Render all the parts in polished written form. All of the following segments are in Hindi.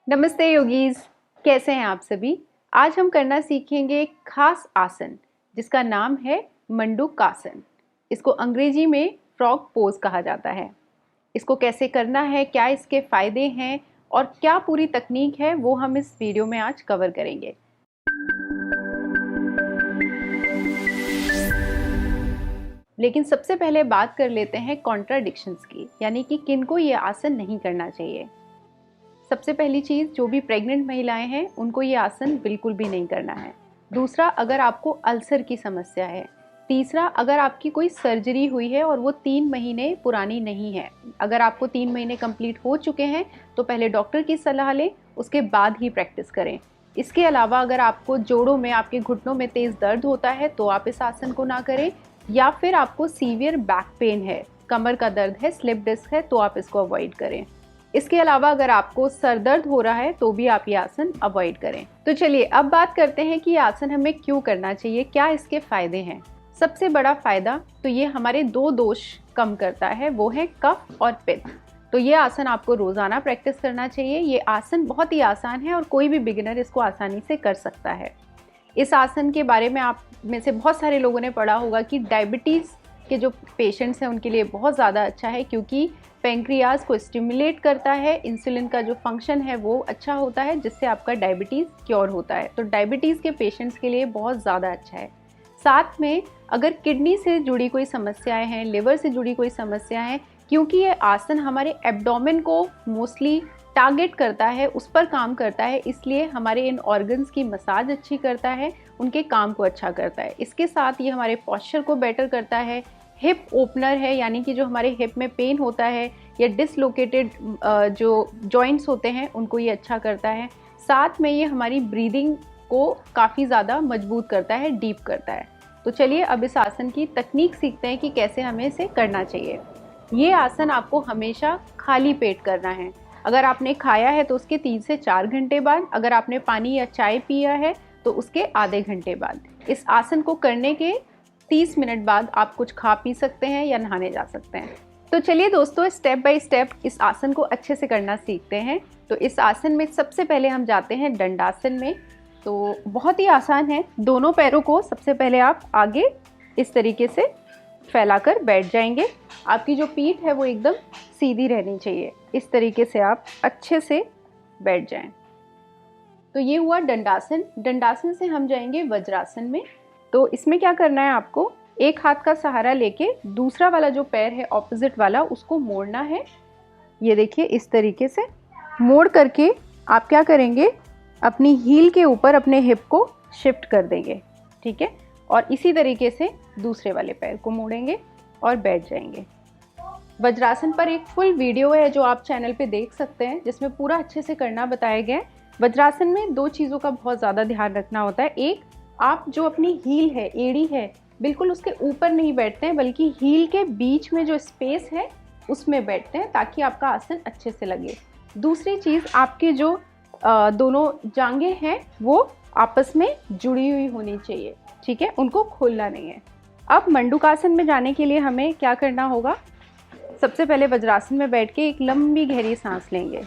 नमस्ते योगीज, कैसे हैं आप सभी। आज हम करना सीखेंगे एक खास आसन जिसका नाम है मंडूकासन। इसको अंग्रेजी में फ्रॉग पोज कहा जाता है। इसको कैसे करना है, क्या इसके फायदे हैं और क्या पूरी तकनीक है, वो हम इस वीडियो में आज कवर करेंगे। लेकिन सबसे पहले बात कर लेते हैं कॉन्ट्राडिक्शंस की, यानी कि किनको ये आसन नहीं करना चाहिए। सबसे पहली चीज़, जो भी प्रेग्नेंट महिलाएं हैं उनको ये आसन बिल्कुल भी नहीं करना है। दूसरा, अगर आपको अल्सर की समस्या है। तीसरा, अगर आपकी कोई सर्जरी हुई है और वो 3 महीने पुरानी नहीं है। अगर आपको 3 महीने कंप्लीट हो चुके हैं तो पहले डॉक्टर की सलाह लें, उसके बाद ही प्रैक्टिस करें। इसके अलावा अगर आपको जोड़ों में, आपके घुटनों में तेज़ दर्द होता है तो आप इस आसन को ना करें, या फिर आपको सीवियर बैक पेन है, कमर का दर्द है, स्लिप डिस्क है, तो आप इसको अवॉइड करें। इसके अलावा अगर आपको सर दर्द हो रहा है तो भी आप ये आसन अवॉइड करें। तो चलिए अब बात करते हैं कि ये आसन हमें क्यों करना चाहिए, क्या इसके फायदे हैं। सबसे बड़ा फायदा तो ये हमारे 2 दोष कम करता है, वो है कफ और पित्त। तो ये आसन आपको रोजाना प्रैक्टिस करना चाहिए। ये आसन बहुत ही आसान है और कोई भी बिगिनर इसको आसानी से कर सकता है। इस आसन के बारे में आप में से बहुत सारे लोगों ने पढ़ा होगा कि डायबिटीज़ के जो पेशेंट्स हैं उनके लिए बहुत ज़्यादा अच्छा है, क्योंकि पेंक्रियाज को स्टिमुलेट करता है, इंसुलिन का जो फंक्शन है वो अच्छा होता है, जिससे आपका डायबिटीज़ क्योर होता है। तो डायबिटीज़ के पेशेंट्स के लिए बहुत ज़्यादा अच्छा है। साथ में अगर किडनी से जुड़ी कोई समस्याएं हैं, लिवर से जुड़ी कोई समस्या है, क्योंकि ये आसन हमारे एब्डोमेन को मोस्टली टारगेट करता है, उस पर काम करता है, इसलिए हमारे इन ऑर्गन्स की मसाज अच्छी करता है, उनके काम को अच्छा करता है। इसके साथ ये हमारे पॉस्चर को बेटर करता है। हिप ओपनर है, यानी कि जो हमारे हिप में पेन होता है या डिसलोकेटेड जो जॉइंट्स होते हैं उनको ये अच्छा करता है। साथ में ये हमारी ब्रीदिंग को काफ़ी ज़्यादा मजबूत करता है, डीप करता है। तो चलिए अब इस आसन की तकनीक सीखते हैं कि कैसे हमें इसे करना चाहिए। ये आसन आपको हमेशा खाली पेट करना है। अगर आपने खाया है तो उसके 3 से 4 घंटे बाद, अगर आपने पानी या चाय पिया है तो उसके आधे घंटे बाद। इस आसन को करने के 30 मिनट बाद आप कुछ खा पी सकते हैं या नहाने जा सकते हैं। तो चलिए दोस्तों, स्टेप बाय स्टेप इस आसन को अच्छे से करना सीखते हैं। तो इस आसन में सबसे पहले हम जाते हैं दंडासन में। तो बहुत ही आसान है। दोनों पैरों को सबसे पहले आप आगे इस तरीके से फैलाकर बैठ जाएंगे। आपकी जो पीठ है वो एकदम सीधी रहनी चाहिए। इस तरीके से आप अच्छे से बैठ जाएं। तो ये हुआ दंडासन। दंडासन से हम जाएंगे वज्रासन में। तो इसमें क्या करना है, आपको एक हाथ का सहारा लेके दूसरा वाला जो पैर है ऑपोजिट वाला, उसको मोड़ना है। ये देखिए, इस तरीके से मोड़ करके आप क्या करेंगे, अपनी हील के ऊपर अपने हिप को शिफ्ट कर देंगे। ठीक है, और इसी तरीके से दूसरे वाले पैर को मोड़ेंगे और बैठ जाएंगे। वज्रासन पर एक फुल वीडियो है जो आप चैनल पे देख सकते हैं, जिसमें पूरा अच्छे से करना बताया गया है। वज्रासन में 2 चीज़ों का बहुत ज़्यादा ध्यान रखना होता है। एक, आप जो अपनी हील है, एड़ी है, बिल्कुल उसके ऊपर नहीं बैठते हैं, बल्कि हील के बीच में जो स्पेस है उसमें बैठते हैं, ताकि आपका आसन अच्छे से लगे। दूसरी चीज़, आपके जो दोनों जांघें हैं वो आपस में जुड़ी हुई होनी चाहिए। ठीक है, उनको खोलना नहीं है। अब मंडूकासन में जाने के लिए हमें क्या करना होगा, सबसे पहले वज्रासन में बैठ के एक लंबी गहरी सांस लेंगे।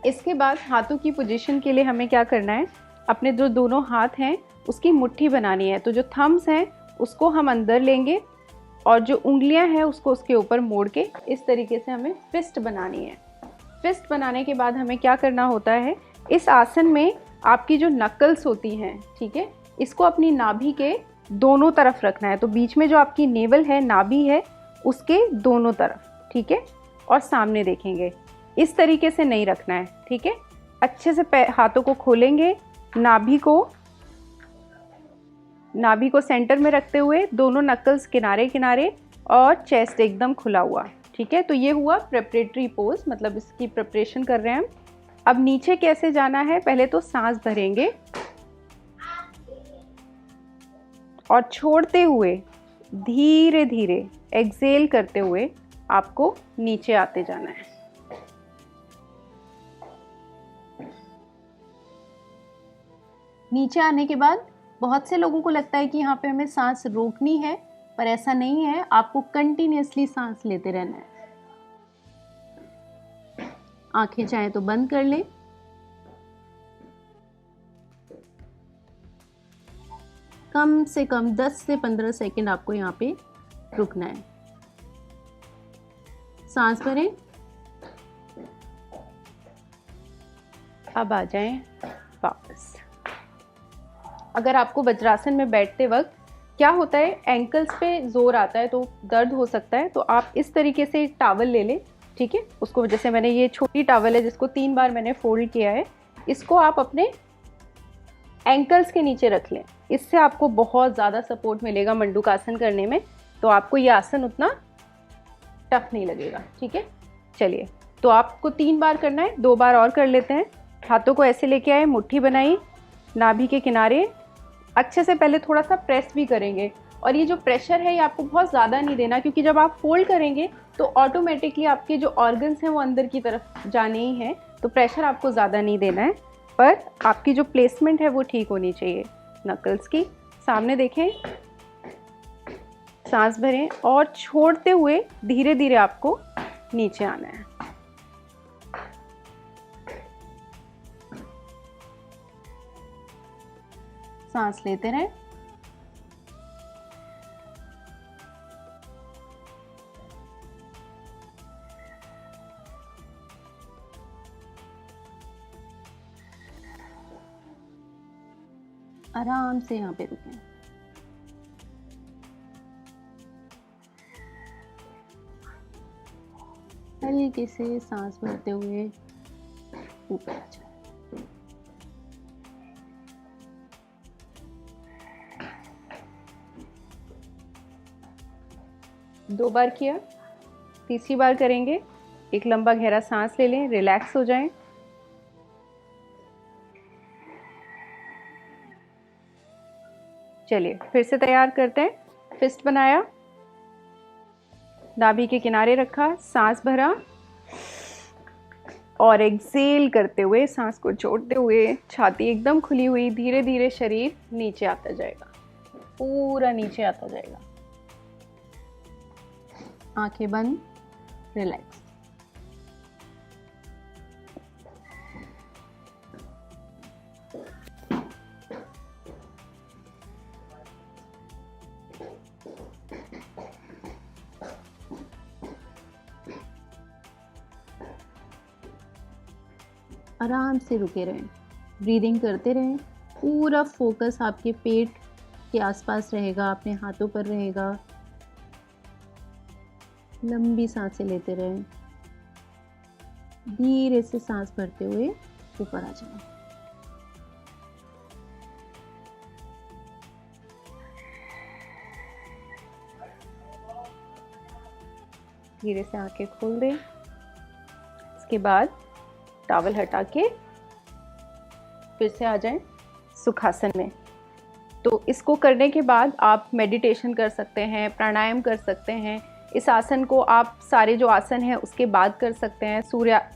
इसके बाद हाथों की पोजीशन के लिए हमें क्या करना है, अपने जो दोनों हाथ हैं उसकी मुट्ठी बनानी है। तो जो थम्स हैं उसको हम अंदर लेंगे और जो उंगलियां हैं उसको उसके ऊपर मोड़ के इस तरीके से हमें फिस्ट बनानी है। फिस्ट बनाने के बाद हमें क्या करना होता है, इस आसन में आपकी जो नकल्स होती हैं, ठीक है, इसको अपनी नाभि के दोनों तरफ रखना है। तो बीच में जो आपकी नेवल है, नाभि है, उसके दोनों तरफ, ठीक है, और सामने देखेंगे। इस तरीके से नहीं रखना है। ठीक है, अच्छे से हाथों को खोलेंगे, नाभि को सेंटर में रखते हुए, दोनों नकल्स किनारे किनारे और चेस्ट एकदम खुला हुआ। ठीक है, तो ये हुआ प्रेपरेटरी पोज, मतलब इसकी प्रिपरेशन कर रहे हैं हम। अब नीचे कैसे जाना है, पहले तो सांस भरेंगे और छोड़ते हुए धीरे धीरे एक्सेल करते हुए आपको नीचे आते जाना है। नीचे आने के बाद बहुत से लोगों को लगता है कि यहाँ पे हमें सांस रोकनी है, पर ऐसा नहीं है, आपको कंटिन्यूअसली सांस लेते रहना है। आंखें चाहे तो बंद कर लें। कम से कम 10 से 15 सेकंड आपको यहाँ पे रुकना है। सांस भरें। अब आ जाएं वापस। अगर आपको वज्रासन में बैठते वक्त क्या होता है, एंकल्स पे जोर आता है तो दर्द हो सकता है, तो आप इस तरीके से एक टॉवल ले लें, ठीक है। उसको, जैसे मैंने ये छोटी टॉवल है जिसको 3 बार मैंने फोल्ड किया है, इसको आप अपने एंकल्स के नीचे रख लें। इससे आपको बहुत ज़्यादा सपोर्ट मिलेगा मंडूकासन करने में, तो आपको ये आसन उतना टफ नहीं लगेगा, ठीक है। चलिए, तो आपको 3 बार करना है, 2 बार और कर लेते हैं। हाथों को ऐसे लेके आए, मुट्ठी बनाई, नाभि के किनारे अच्छे से पहले थोड़ा सा प्रेस भी करेंगे। और ये जो प्रेशर है ये आपको बहुत ज़्यादा नहीं देना, क्योंकि जब आप फोल्ड करेंगे तो ऑटोमेटिकली आपके जो ऑर्गन्स हैं वो अंदर की तरफ जाने ही हैं, तो प्रेशर आपको ज़्यादा नहीं देना है, पर आपकी जो प्लेसमेंट है वो ठीक होनी चाहिए। नकल्स की सामने देखें, सांस भरें और छोड़ते हुए धीरे धीरे आपको नीचे आना है। सांस लेते रहें। आराम से यहाँ पे रुकें। हल्के से सांस भरते हुए ऊपर आ जाए। दो बार किया, तीसरी बार करेंगे। एक लंबा गहरा सांस ले लें, रिलैक्स हो जाएं। चलिए फिर से तैयार करते हैं। फिस्ट बनाया, नाभि के किनारे रखा, सांस भरा और एक्सेल करते हुए सांस को छोड़ते हुए छाती एकदम खुली हुई, धीरे धीरे शरीर नीचे आता जाएगा, पूरा नीचे आता जाएगा। आंखें बंद, रिलैक्स। आराम से रुके रहें, ब्रीदिंग करते रहें। पूरा फोकस आपके पेट के आसपास रहेगा, अपने हाथों पर रहेगा। लंबी सांसें लेते रहें, धीरे से सांस भरते हुए ऊपर आ जाएं। धीरे से आंखें खोल दें। इसके बाद टॉवल हटा के फिर से आ जाएं सुखासन में। तो इसको करने के बाद आप मेडिटेशन कर सकते हैं, प्राणायाम कर सकते हैं। इस आसन को आप सारे जो आसन हैं उसके बाद कर सकते हैं।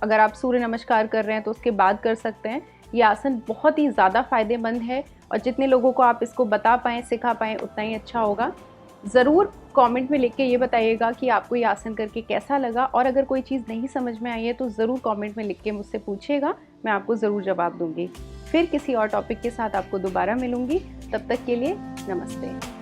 अगर आप सूर्य नमस्कार कर रहे हैं तो उसके बाद कर सकते हैं। ये आसन बहुत ही ज़्यादा फ़ायदेमंद है और जितने लोगों को आप इसको बता पाएँ, सिखा पाएँ, उतना ही अच्छा होगा। ज़रूर कमेंट में लिख के ये बताइएगा कि आपको ये आसन करके कैसा लगा, और अगर कोई चीज़ नहीं समझ में आई है तो ज़रूर कमेंट में लिख के मुझसे पूछिएगा, मैं आपको ज़रूर जवाब दूंगी। फिर किसी और टॉपिक के साथ आपको दोबारा मिलूंगी, तब तक के लिए नमस्ते।